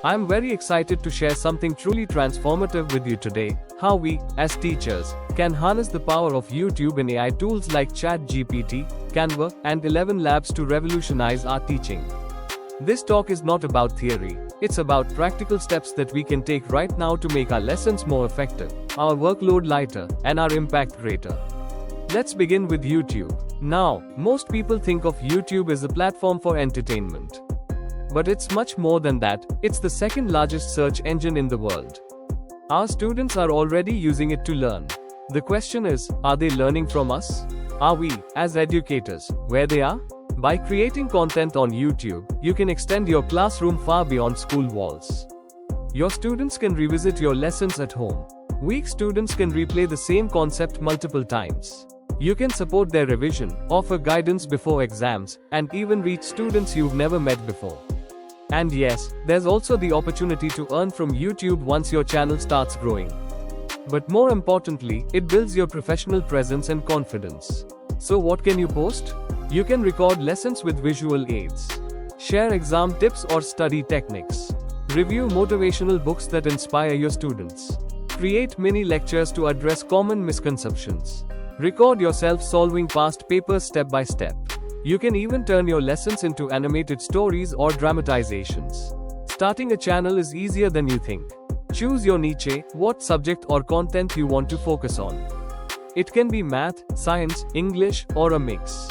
I'm very excited to share something truly transformative with you today: how we, as teachers, can harness the power of YouTube and AI tools like ChatGPT, Canva, and 11 Labs to revolutionize our teaching. This talk is not about theory, it's about practical steps that we can take right now to make our lessons more effective, our workload lighter, and our impact greater. Let's begin with YouTube. Now, most people think of YouTube as a platform for entertainment. But it's much more than that. It's the second largest search engine in the world. Our students are already using it to learn. The question is, are they learning from us? Are we, as educators, where they are? By creating content on YouTube, you can extend your classroom far beyond school walls. Your students can revisit your lessons at home. Weak students can replay the same concept multiple times. You can support their revision, offer guidance before exams, and even reach students you've never met before. And yes, there's also the opportunity to earn from YouTube once your channel starts growing. But more importantly, it builds your professional presence and confidence. So what can you post? You can record lessons with visual aids, share exam tips or study techniques, review motivational books that inspire your students, create mini lectures to address common misconceptions, record yourself solving past papers step by step. You can even turn your lessons into animated stories or dramatizations. Starting a channel is easier than you think. Choose your niche, what subject or content you want to focus on. It can be math, science, English, or a mix.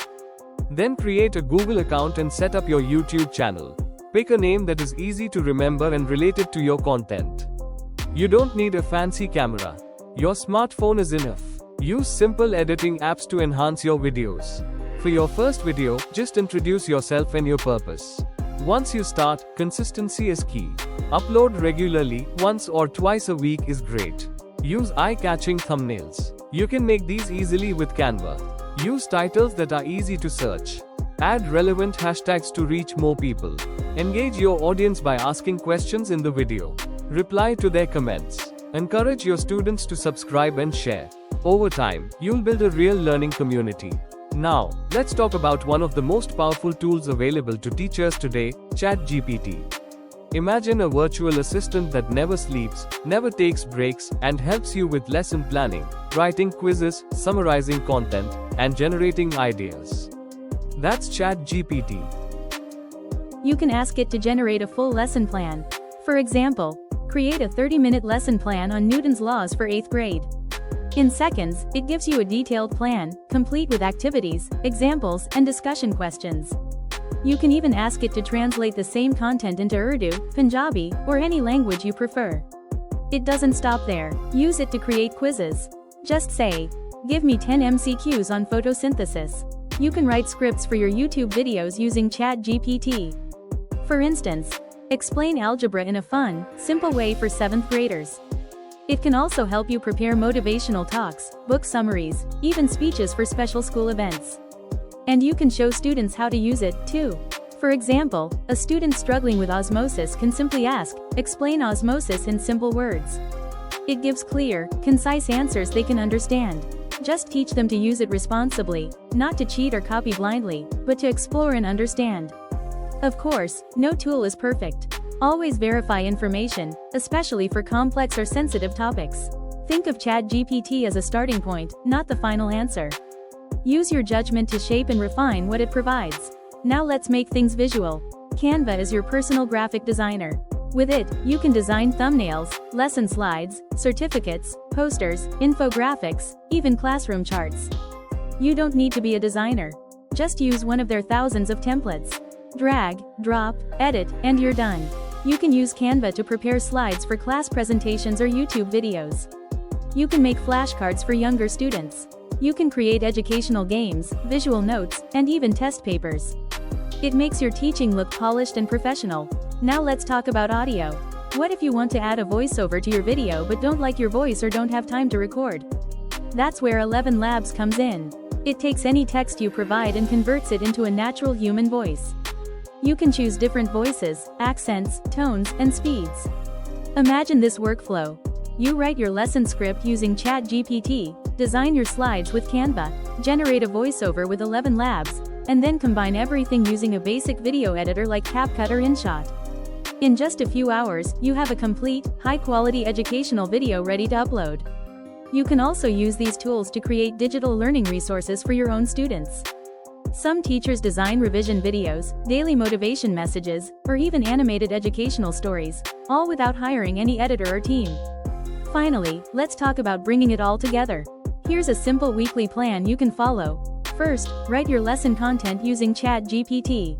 Then create a Google account and set up your YouTube channel. Pick a name that is easy to remember and related to your content. You don't need a fancy camera. Your smartphone is enough. Use simple editing apps to enhance your videos. For your first video, just introduce yourself and your purpose. Once you start, consistency is key. Upload regularly, once or twice a week is great. Use eye-catching thumbnails. You can make these easily with Canva. Use titles that are easy to search. Add relevant hashtags to reach more people. Engage your audience by asking questions in the video. Reply to their comments. Encourage your students to subscribe and share. Over time, you'll build a real learning community. Now, let's talk about one of the most powerful tools available to teachers today, ChatGPT. Imagine a virtual assistant that never sleeps, never takes breaks, and helps you with lesson planning, writing quizzes, summarizing content, and generating ideas. That's ChatGPT. You can ask it to generate a full lesson plan. For example, create a 30-minute lesson plan on Newton's laws for 8th grade. In seconds, it gives you a detailed plan, complete with activities, examples, and discussion questions. You can even ask it to translate the same content into Urdu, Punjabi, or any language you prefer. It doesn't stop there. Use it to create quizzes. Just say, "Give me 10 MCQs on photosynthesis." You can write scripts for your YouTube videos using ChatGPT. For instance, explain algebra in a fun, simple way for 7th graders. It can also help you prepare motivational talks, book summaries, even speeches for special school events. And you can show students how to use it, too. For example, a student struggling with osmosis can simply ask, "Explain osmosis in simple words." It gives clear, concise answers they can understand. Just teach them to use it responsibly, not to cheat or copy blindly, but to explore and understand. Of course, no tool is perfect. Always verify information, especially for complex or sensitive topics. Think of ChatGPT as a starting point, not the final answer. Use your judgment to shape and refine what it provides. Now let's make things visual. Canva is your personal graphic designer. With it, you can design thumbnails, lesson slides, certificates, posters, infographics, even classroom charts. You don't need to be a designer. Just use one of their thousands of templates. Drag, drop, edit, and you're done. You can use Canva to prepare slides for class presentations or YouTube videos. You can make flashcards for younger students. You can create educational games, visual notes, and even test papers. It makes your teaching look polished and professional. Now let's talk about audio. What if you want to add a voiceover to your video but don't like your voice or don't have time to record? That's where 11 Labs comes in. It takes any text you provide and converts it into a natural human voice. You can choose different voices, accents, tones, and speeds. Imagine this workflow. You write your lesson script using ChatGPT, design your slides with Canva, generate a voiceover with 11 Labs, and then combine everything using a basic video editor like CapCut or InShot. In just a few hours, you have a complete, high-quality educational video ready to upload. You can also use these tools to create digital learning resources for your own students. Some teachers design revision videos, daily motivation messages, or even animated educational stories, all without hiring any editor or team. Finally, let's talk about bringing it all together. Here's a simple weekly plan you can follow. First, write your lesson content using ChatGPT.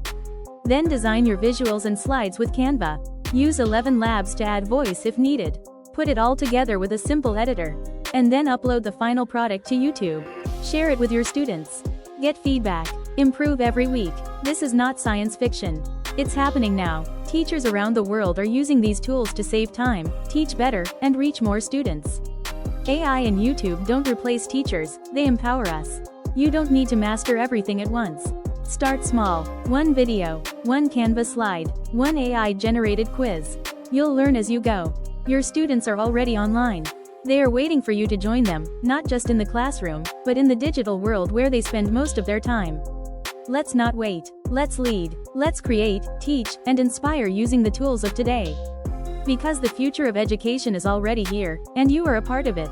Then design your visuals and slides with Canva. Use 11 Labs to add voice if needed. Put it all together with a simple editor. And then upload the final product to YouTube. Share it with your students. Get feedback. Improve every week. This is not science fiction. It's happening now. Teachers around the world are using these tools to save time, teach better, and reach more students. AI and YouTube don't replace teachers, they empower us. You don't need to master everything at once. Start small. One video, one Canva slide, one AI-generated quiz. You'll learn as you go. Your students are already online. They are waiting for you to join them, not just in the classroom, but in the digital world where they spend most of their time. Let's not wait. Let's lead. Let's create, teach, and inspire using the tools of today. Because the future of education is already here, and you are a part of it.